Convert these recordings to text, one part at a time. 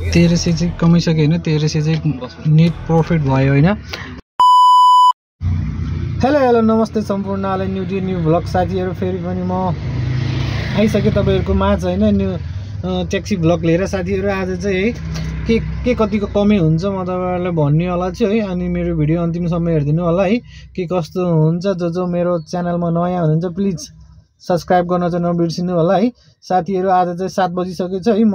1300 चाहिँ कमाइसके हैन 1300 चाहिँ नेट प्रॉफिट भयो हैन। हेलो नमस्ते सम्पूर्णलाई न्यू भ्लग साथीहरु फेरि पनि म आइसके तपाईहरुको माझ हैन न्यू ट्याक्सी भ्लग लिएर साथीहरु। आज चाहिँ है के कतिको कमी हुन्छ म तपाईहरुलाई भन्ने होला छु है। अनि मेरो भिडियो अन्तिमसम्म हेर्दिनु होला है। के कस्तो हुन्छ जो मेरो च्यानलमा नयाँ हुनुहुन्छ प्लिज सब्स्क्राइब गर्न चाहिँ नबिर्सिनु होला है साथीहरु। आज चाहिँ 7 बजिसकेछ है। म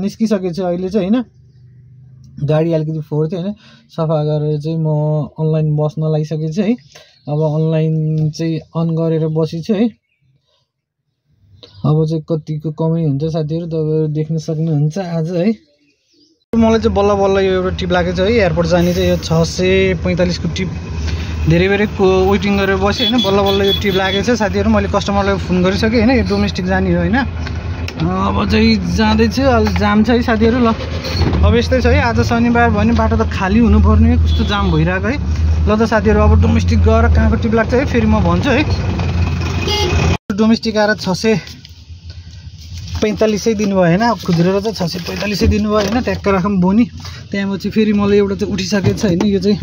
निस्किसके छु अहिले चाहिँ हैन। गाडी अलिकति फोहोर थियो हैन, सफा गरेर चाहिँ म अनलाइन बस्न लागिसके छु है। अब अनलाइन चाहिँ अन गरेर बसी छु है। अब चाहिँ कतिको कमाइ हुन्छ साथीहरु तपाईहरु देख्न सक्नुहुन्छ आज है। मलाई चाहिँ बल्ल बल्ल यो एउटा टिप लागेछ है। एयरपोर्ट जाने चाहिँ यो 645 को टिप धेरै बेरै वेटिङ गरेर बसे हैन। बल्ल बल्ल यो टिप लागेछ साथीहरु। मैले कस्टमरलाई फोन गरिसके हैन। यो डोमेस्टिक जाने हो हैन। अब चाहिँ जाँदै छु। अलि जाम छ है साथीहरु। ल अब यस्तै छ है। आज शनिबार भने बाटो त खाली हुनुपर्ने कस्तो जाम भइरहेको है। ल त साथीहरु अब डोमेस्टिक गएर कहाँको टिप लाग्छ है फेरि म भन्छु है। डोमेस्टिक आएर 645 दिनुभयो हैन। खुद्रेर चाहिँ 645 दिनुभयो हैन। ट्याक्क राखौँ बोनी। त्यसपछि फेरि मलाई एउटा चाहिँ उठिसकेछ हैन। यो चाहिँ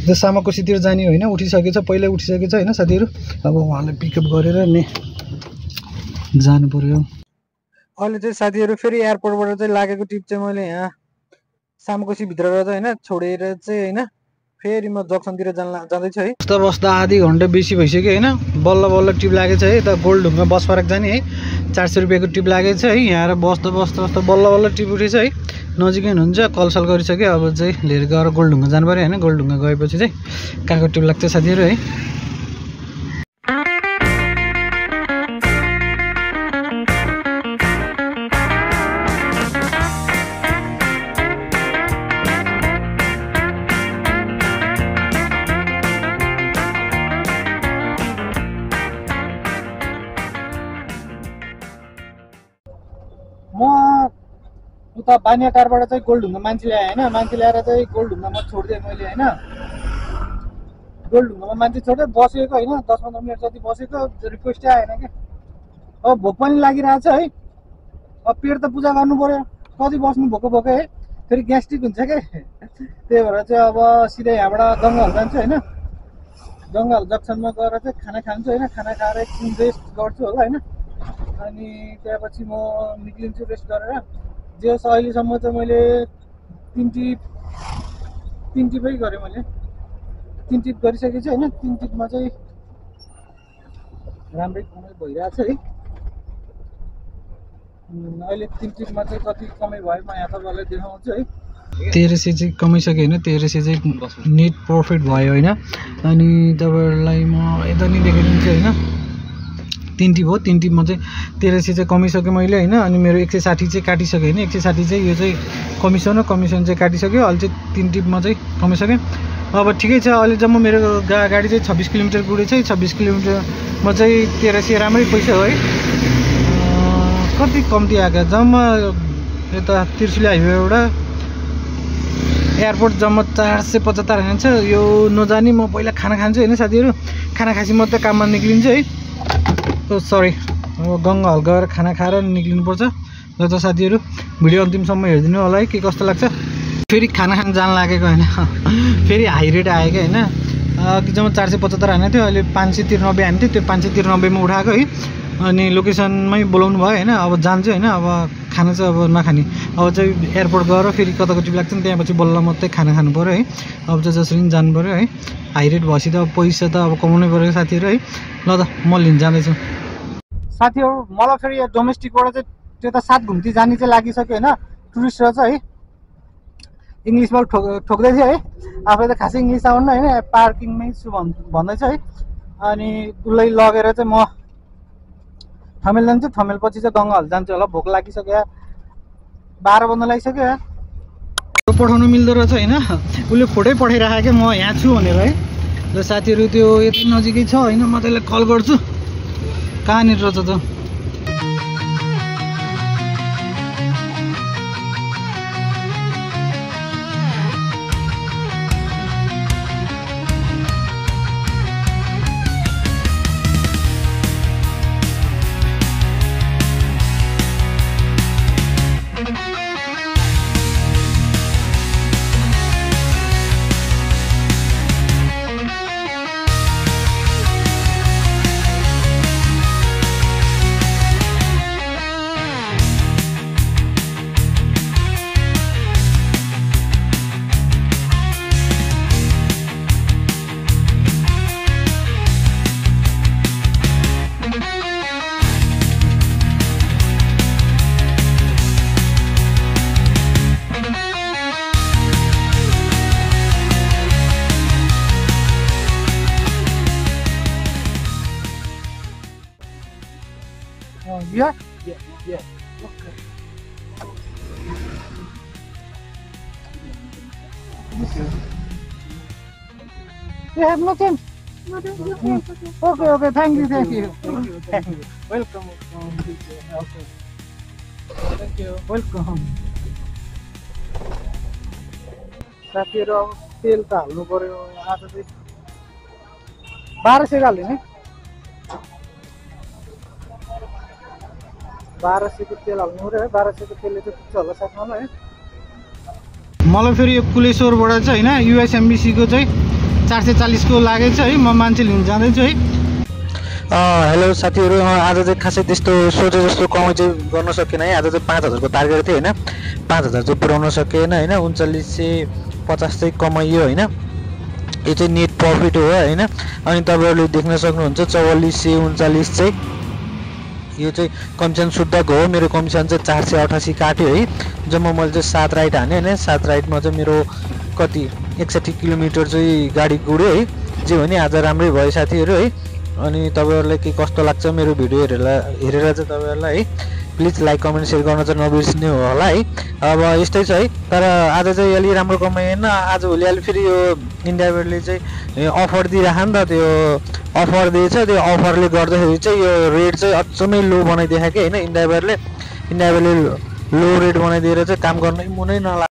जो सामाकोसीतिर जाने होइन उठिसकेछ, पहिल्यै उठिसकेछ हैन साथीहरु। अब उहाँलाई पिकअप गरेर नि जानु पर्यो। अहिले चाहिँ साथीहरु फेरि एयरपोर्टबाट चाहिँ लागेको टिप चाहिँ मैले यहाँ सामाकोसी भित्र चाहिँ हैन छोडेर चाहिँ हैन फेरि म जक्सनतिर जाँदै छु है। बस्दा आधी घण्टा बेसी भइसक्यो हैन। बल्ल बल्ल टिप लागेछ है। त गोल्डढुङ्गा बस पार्क जाने है 400 रुपैयाँको टिप लागेछ है। यहाँ आएर बस्दा बल्ल बल्ल टिप उठेछ है। नजिकै हुन्छ कलसल गरिसक्यो। अब चाहिँ लिएर गएर गोल्डढुङ्गा जानु पर्यो हैन। गोल्डढुङ्गा गएपछि चाहिँ कहाँको टिप लाग्छ साथीहरु है। म उता बानियाटारबाट चाहिँ गोल्डढुङ्गा मान्छे ल्याएँ हैन। मान्छे ल्याएर चाहिँ गोल्डढुङ्गामा छोड्दिएँ मैले हैन। गोल्डढुङ्गामा मान्छे छोड्दै बसेको हैन 10-15 मिनेट जति बसेको रिक्वेस्टै आएन के। अब भोक पनि लागिरहेछ है। अब पेट त पूजा गर्नु पर्यो। कति बस्नु भोकै है। फेरि ग्यास्ट्रिक हुन्छ के। त्यही भएर चाहिँ अब सिधै यहाँबाट जङ्गल जान्छु हैन। जङ्गल जक्सनमा गएर चाहिँ खाना खान्छु हैन। खाना खाएर एकछिन रेस्ट गर्छु होला हैन। अनि त्यसपछि म निक्लिन्छु रेस्ट गरेर। जे होस् अहिलेसम्म चाहिँ मैले 3 टिपै गरेँ। मैले 3 टिप गरिसकेको छु हैन। 3 टिपमा चाहिँ राम्रै कमाइ भइरहेछ है। अहिले 3 टिपमा चाहिँ कति कमाइ भयो म यहाँ तपाईहरुलाई देखाउँछु है। 1300 चाहिँ कमाइसके हैन। 1300 चाहिँ नेट प्रॉफिट भयो हैन। अनि तपाईहरुलाई म यता नि देखाइदिन्छु हैन। 3 टिप हो। 3 टिपमा चाहिँ 1300 चाहिँ कमिसके मैले हैन। अनि मेरो 160 चाहिँ काटिसके हैन। 160 चाहिँ यो चाहिँ कमिसन चाहिँ काटिसक्यो। अहिले चाहिँ 3 टिपमा चाहिँ कमिसके। अब ठिकै छ। अहिले जम्मा मेरो गाडी चाहिँ 26 किलोमिटर गुडेछ है। 26 किलोमिटरमा चाहिँ 1300 राम्रै पैसा हो है। कति कम्ती आएको जम्मा यता त्रिशुली हाइवे एउटा एयरपोर्ट जम्मा 475 हैन छ। यो नजानी म पहिला खाना खान्छु हैन साथीहरु। खाना खासी मात्रै काममा निक्लिन्छु है। सरी अब गङ्गा हल गएर खाना खाएर निक्लिनु पर्छ। ल त साथीहरु भिडियो अन्तिमसम्म हेर्दिनु होला है। के कस्तो लाग्छ। फेरि खाना खान जान लागेको हैन। फेरि हाई रेट आयो के हैन। जम्मा 475 हाने थियो। अहिले 593 हाने थियो। त्यो 593 मा उठाएको है। अनि लोकेसनमै बोलाउनु भयो हैन। अब जान्छु हैन। अब खाना चाहिँ अब नखाने। अब चाहिँ एयरपोर्ट गएर फेरि कताको टिप लाग्छ नि त्यसपछि बल्ल मात्रै खाना खानु पर्यो है। अब चाहिँ जसरी पनि जानु पर्यो है। हाई रेट भएपछि त अब पैसा त अब कमाउनै पर्यो साथीहरु है। ल त म लिन जाँदैछु साथीहरु। मलाई फेरि यो डोमेस्टिकबाट चाहिँ त्यो त 7 घुम्ती जाने चाहिँ लागिसक्यो हैन। टुरिस्ट रहेछ है। इङ्ग्लिसमा ठोक्दै थियो है। आफै त खासै इङ्ग्लिस आउन्न हैन। पार्किङमै छु भन्दैछ है। अनि उसलाई लगेर चाहिँ म थमेल जान्छु। थमेलपछि चाहिँ गङ्गाहल जान्छु होला। भोक लागिसक्यो। 12 बज्न लागिसक्यो यार। पठाउनु मिल्दो रहेछ हैन। उसले फोटै पठाइराखे के म यहाँ छु भनेर है। ल साथीहरु त्यो यति नजिकै छ हैन। म त्यसलाई कल गर्छु। कहाँनिर रहेछ त। Yeah? Yeah. Okay. You have nothing? Okay, thank you. Welcome. Okay. Thank you. Welcome. साथीहरु अब तेल त हाल्नु पर्यो आज चाहिँ 1200 हाल्ने नि 1200 को तेल हाल्नु पर्यो है 1200 को तेलले चाहिँ पुग्छ होला साथमा है मलाई फेरि यो कुलेश्वरबाट चाहिँ हैन युएसएमबीसी को चाहिँ 440 को लागेछ है म मान्छे लिन जाँदै छु है हेलो साथीहरु आज चाहिँ खासै त्यस्तो सोचे जस्तो कमाइ चाहिँ गर्न सकेन है आज चाहिँ 5000 को टार्गेट थियो हैन 5000 चाहिँ पुर्याउन सकेन हैन 3950 चाहिँ कमाइयो हैन यो चाहिँ नेट प्रफिट हो हैन अनि तपाईहरुले देख्न सक्नुहुन्छ 4439 चाहिँ यो चाहिँ कमिसन शुद्धको हो मेरो कमिसन चाहिँ 488 काट्यो है जम्मा मैले चाहिँ 7 राइड हाने हैन 7 राइडमा चाहिँ मेरो कति 61 किलोमिटर चाहिँ गाडी गुड्यो है जे भने आज राम्रै भयो साथीहरु है अनि तपाईहरुलाई के कस्तो लाग्छ मेरो भिडियो हेरेर चाहिँ तपाईहरुलाई है प्लिज लाइक कमेन्ट शेयर गर्न चाहिँ नबिर्सिनु होला है अब यस्तै छ है तर आज चाहिँ अलि राम्रो कमाएन आज भोलि अलि फेरि यो इन्डियाबेडले चाहिँ अफर दिइराख नि त त्यो अफर दिएछ त्यो अफरले गर्दाखेरि चाहिँ यो रेट चाहिँ अझमै लो बनाइदिएको के हैन इन्डियाबेडले लो रेट बनाइदिएर चाहिँ काम गर्नै मनै नलाग्छ